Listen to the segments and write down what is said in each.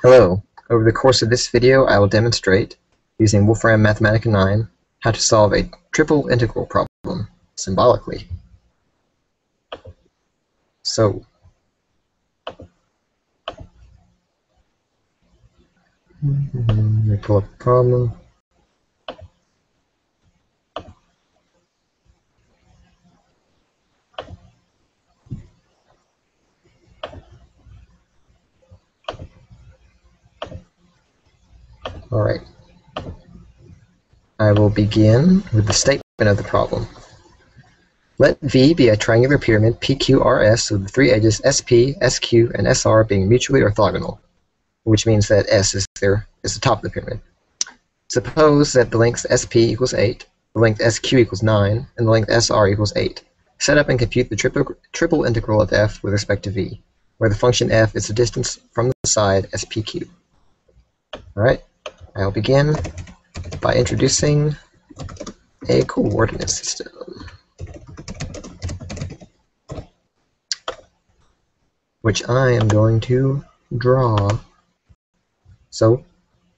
Hello. Over the course of this video, I will demonstrate, using Wolfram Mathematica 9, how to solve a triple integral problem symbolically. So, let me pull up the problem. Alright. I will begin with the statement of the problem. Let V be a triangular pyramid PQRS with the three edges SP, SQ, and SR being mutually orthogonal, which means that S is the top of the pyramid. Suppose that the length SP equals 8, the length SQ equals 9, and the length SR equals 8. Set up and compute the triple integral of f with respect to V, where the function f is the distance from the side SPQ. Alright, I'll begin by introducing a coordinate system. Which I am going to draw. So,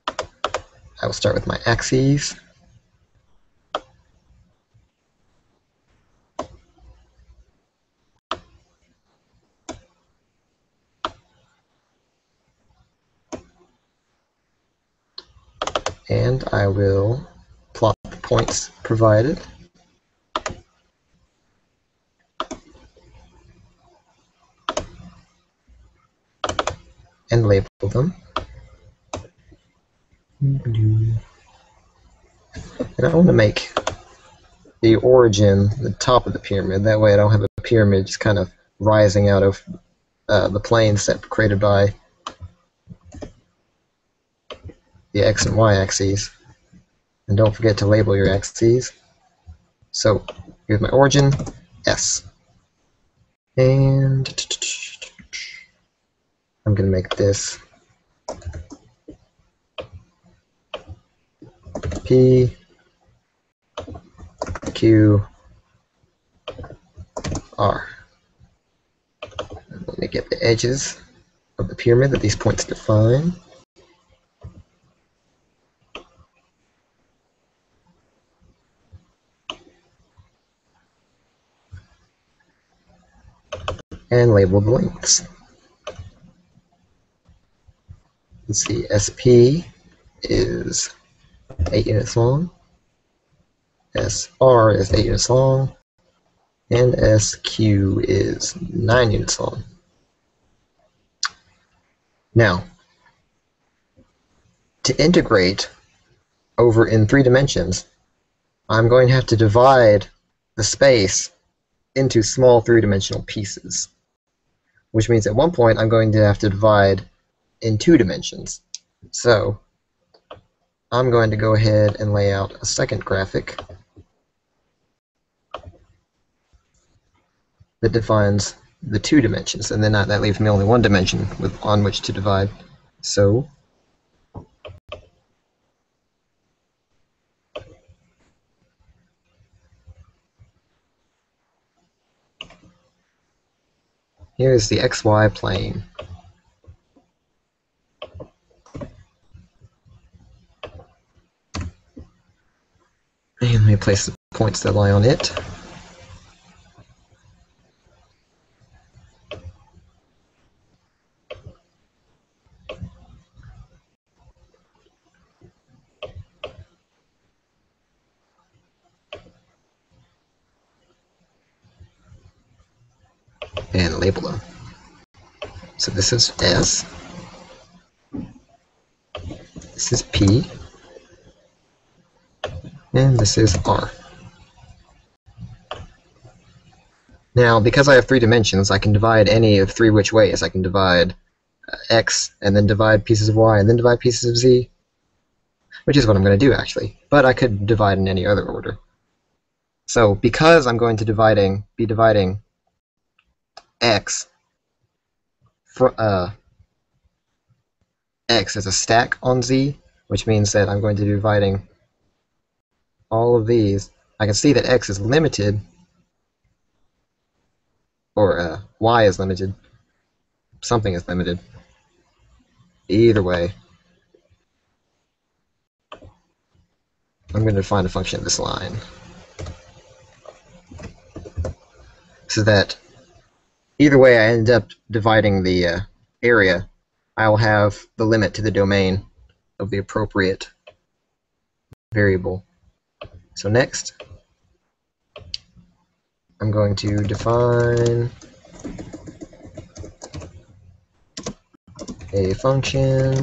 I will start with my axes. And I will plot the points provided. And label them. And I want to make the origin the top of the pyramid. That way I don't have a pyramid just kind of rising out of the plane set created by the x and y axes. And don't forget to label your axes. So here's my origin, S. And I'm going to make this P, Q, R. Let me get the edges of the pyramid that these points define. And label the lengths. Let's see, SP is 8 units long, SR is 8 units long, and SQ is 9 units long. Now, to integrate over in 3 dimensions, I'm going to have to divide the space into small 3-dimensional pieces, which means at one point I'm going to have to divide in 2 dimensions. So I'm going to go ahead and lay out a second graphic that defines the 2 dimensions, and then that leaves me only 1 dimension on which to divide. So here's the XY plane. And let me place the points that lie on it. And label them. So this is S, this is P, and this is R. Now, because I have 3 dimensions, I can divide any of 3 which ways. I can divide X, and then divide pieces of Y, and then divide pieces of Z, which is what I'm going to do, actually. But I could divide in any other order. So, because I'm going to be dividing X X as a stack on Z, which means that I'm going to be dividing all of these. I can see that X is limited, or Y is limited. Something is limited. Either way, I'm going to define a function of this line so that either way I end up dividing the area, I'll have the limit to the domain of the appropriate variable. So next, I'm going to define a function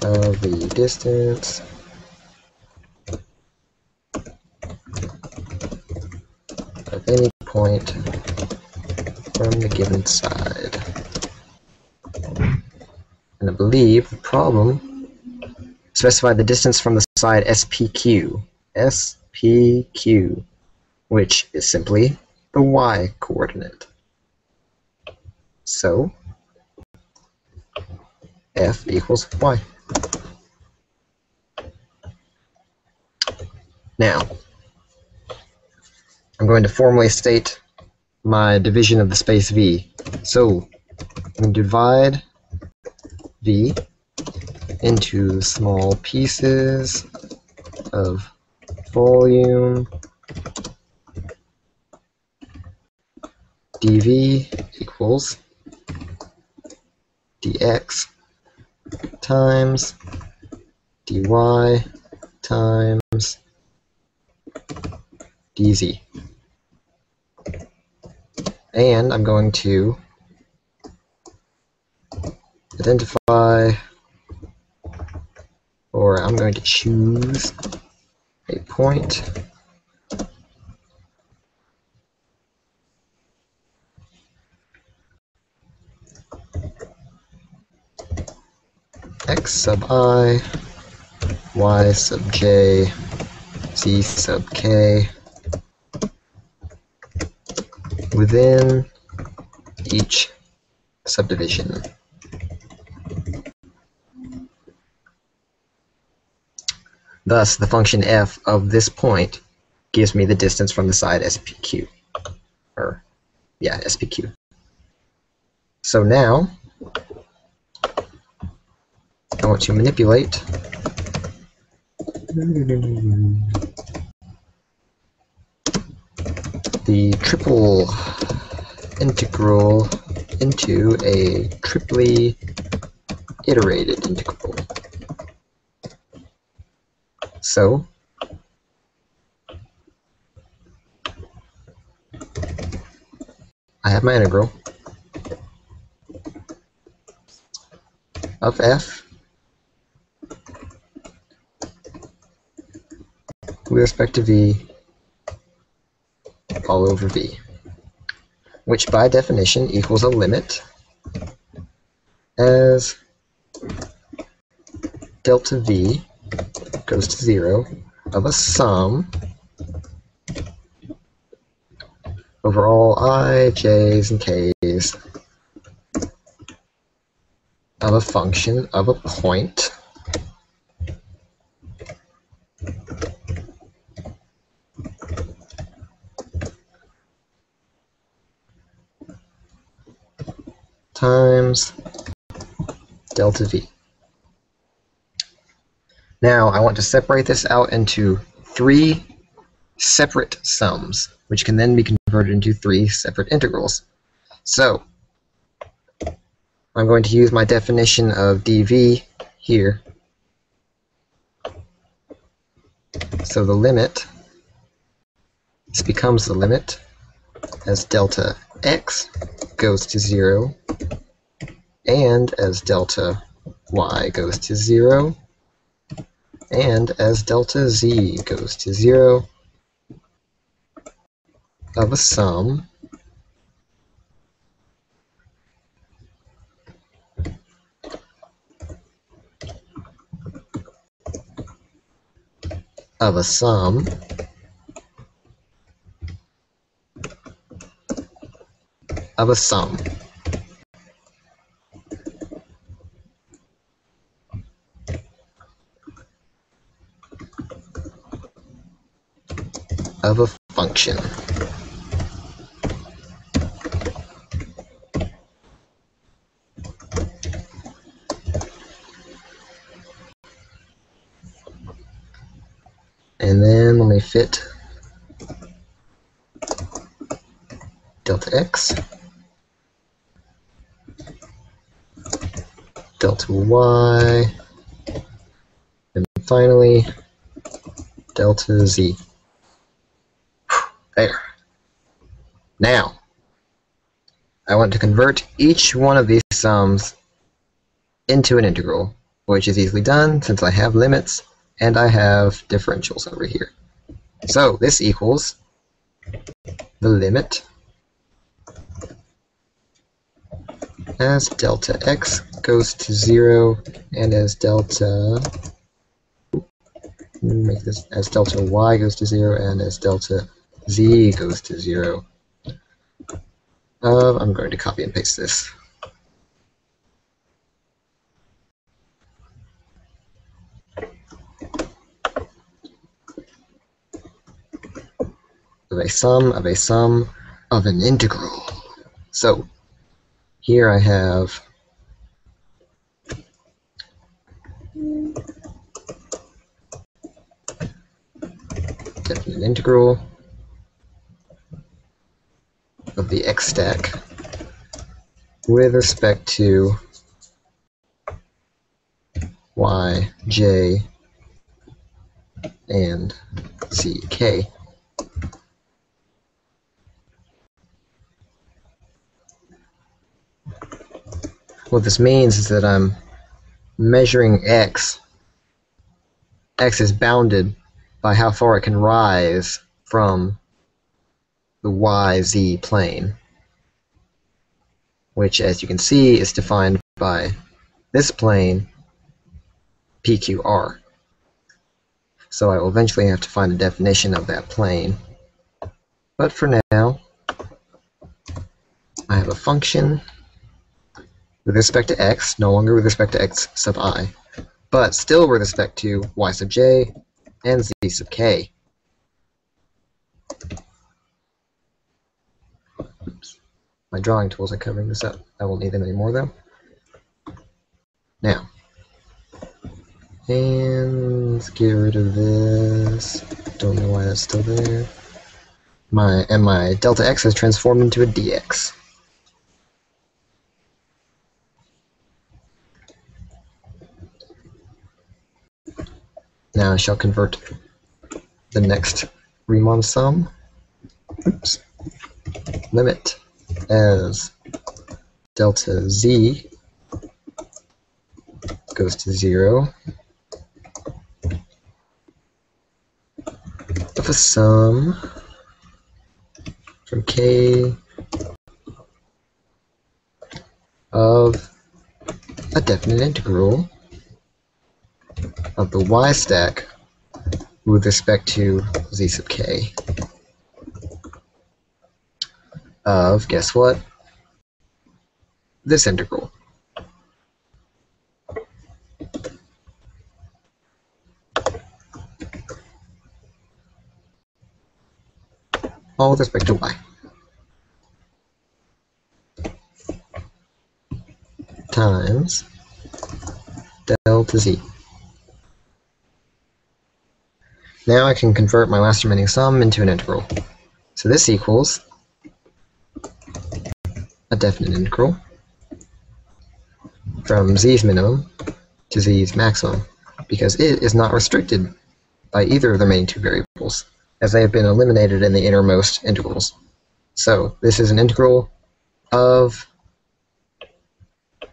of the distance of any point from the given side. And I believe the problem specified the distance from the side SPQ, which is simply the y coordinate. So f equals y. Now, I'm going to formally state my division of the space V. So I'm going to divide V into small pieces of volume dV equals dx times dy times dz. And I'm going to identify, or I'm going to choose a point x sub I, y sub j, z sub k within each subdivision. Thus, the function f of this point gives me the distance from the side SPQ. SPQ. So now, I want to manipulate the triple integral into a triply iterated integral. So I have my integral of f with respect to v all over v, which by definition equals a limit as delta v goes to 0 of a sum over all I, j's, and k's of a function of a point times delta v. Now I want to separate this out into 3 separate sums, which can then be converted into 3 separate integrals. So I'm going to use my definition of dv here. So the limit, this becomes the limit as delta x goes to 0 and as delta y goes to 0 and as delta z goes to 0 of a sum of a sum of a sum of a function. And then let me fit delta x, delta y, and finally delta z. There. Now, I want to convert each one of these sums into an integral, which is easily done since I have limits and I have differentials over here. So this equals the limit as delta x goes to 0 and as delta make this as delta y goes to 0 and as delta z goes to 0. I'm going to copy and paste this. Of a sum of a sum of an integral. So here I have definite integral of the x stack with respect to y, j, and z, k. What this means is that I'm measuring x. X is bounded by how far it can rise from the YZ plane, which, as you can see, is defined by this plane, PQR. So I will eventually have to find the definition of that plane. But for now, I have a function with respect to x, no longer with respect to x sub I, but still with respect to y sub j and z sub k. Oops. My drawing tools are covering this up. I won't need them anymore, though. Now, and let's get rid of this. Don't know why that's still there. My delta x has transformed into a dx. Now I shall convert the next Riemann sum. Oops. Limit as delta z goes to 0 of a sum from k of a definite integral of the y stack with respect to z sub k of, guess what, this integral. All with respect to y. Times delta z. Now I can convert my last remaining sum into an integral. So this equals a definite integral from z's minimum to z's maximum, because it is not restricted by either of the remaining two variables, as they have been eliminated in the innermost integrals. So this is an integral of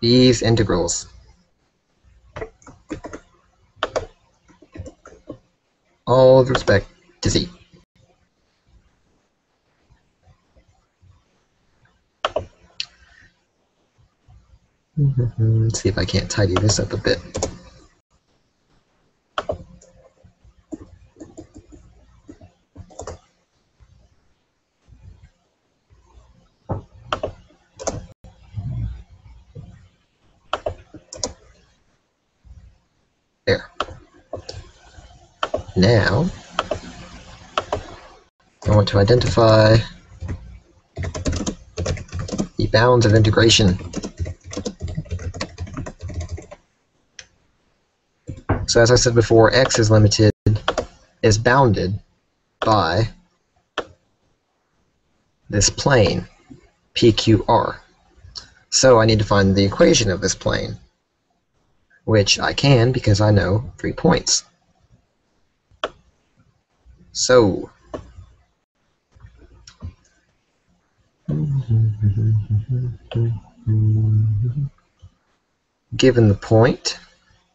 these integrals. All with respect to z. Let's see if I can't tidy this up a bit. There. Now, I want to identify the bounds of integration. So as I said before, x is limited is bounded by this plane, PQR. So I need to find the equation of this plane, which I can because I know 3 points. So, given the point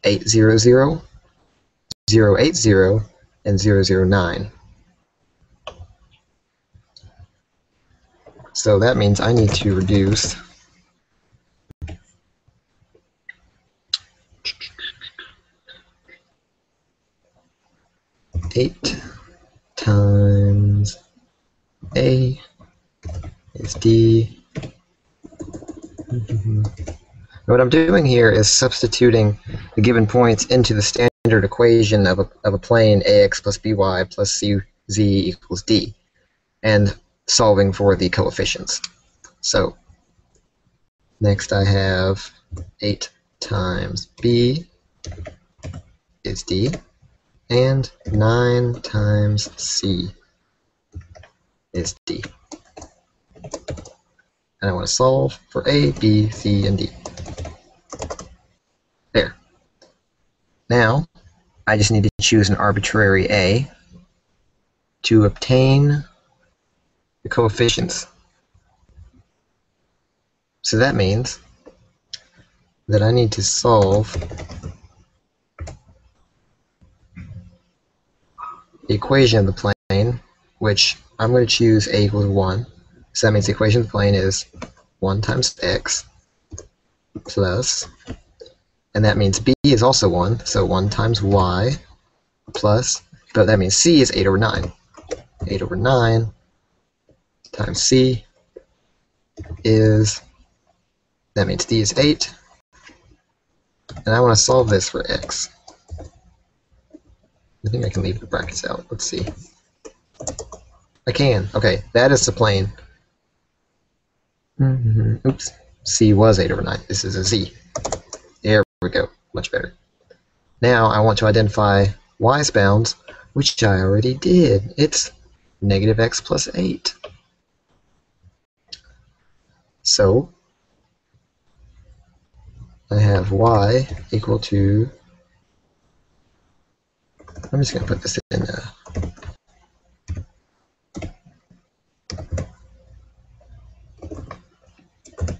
800, 080, and 009. So that means I need to reduce 8 times A is D. What I'm doing here is substituting the given points into the standard equation of a plane ax plus by plus cz equals d, and solving for the coefficients. So next I have 8 times b is d, and 9 times c is d. And I want to solve for a, b, c, and d. There. Now, I just need to choose an arbitrary a to obtain the coefficients. So that means that I need to solve the equation of the plane, which I'm going to choose a equals 1. So that means the equation of the plane is 1 times x plus, and that means b is also 1, so 1 times y plus, but that means c is 8 over 9. 8 over 9 times c is, that means d is 8, and I want to solve this for x. I think I can leave the brackets out. Let's see. I can. Okay, that is the plane. Oops. C was 8 over 9. This is a z. There we go. Much better. Now I want to identify y's bounds, which I already did. It's negative x plus 8. So I have y equal to, I'm just going to put this in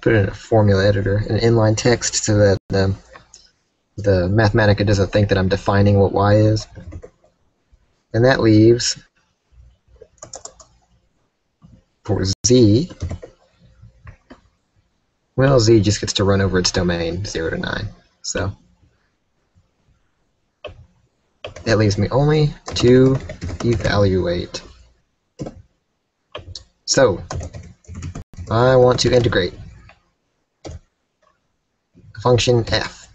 put it in a formula editor, an inline text, so that the Mathematica doesn't think that I'm defining what y is. And that leaves, for z, well, z just gets to run over its domain, 0 to 9. So that leaves me only to evaluate. So I want to integrate the function f.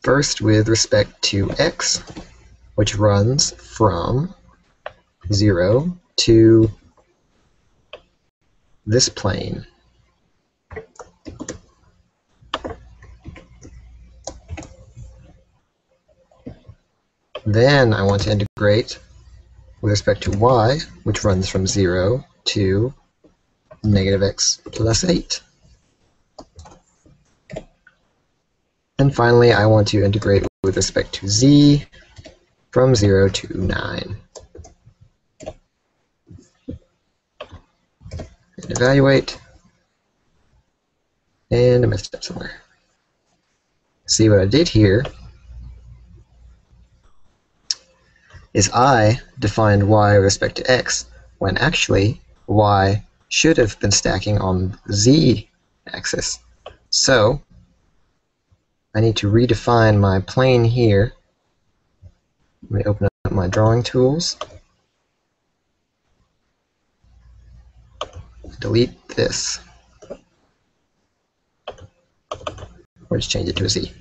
First, with respect to x, which runs from 0 to this plane. Then I want to integrate with respect to y, which runs from 0 to negative x plus 8. And finally, I want to integrate with respect to z from 0 to 9. And evaluate. And I messed up somewhere. See what I did here is I defined y with respect to x, when actually y should have been stacking on the z-axis. So I need to redefine my plane here. Let me open up my drawing tools. Delete this. Or just change it to a z,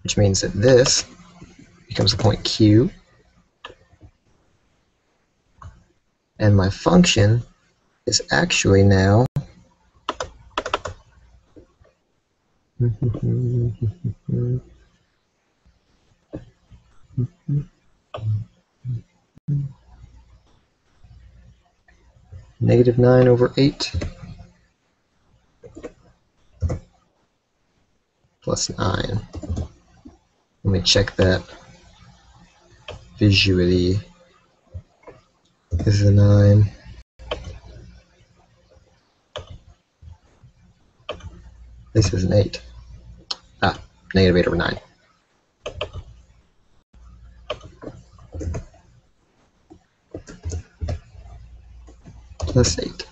which means that this becomes a point Q, and my function is actually now Negative 9 over 8 plus 9. Let me check that visually. This is a 9. This is an 8. Negative 8 over 9. Plus 8.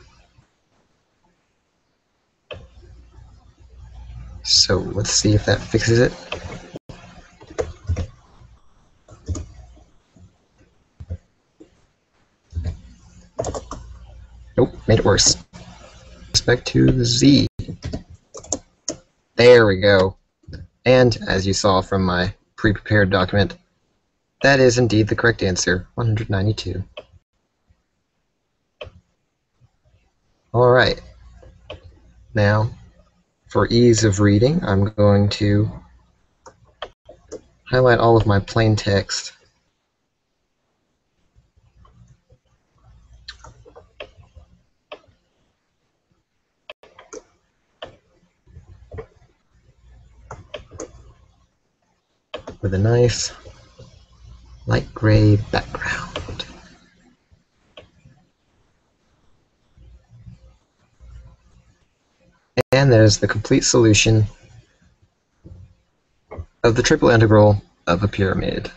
So let's see if that fixes it. Nope, made it worse. Respect to Z. There we go. And as you saw from my pre-prepared document, that is indeed the correct answer, 192. Alright. Now, for ease of reading, I'm going to highlight all of my plain text. With a nice light gray background. And there's the complete solution of the triple integral of a pyramid.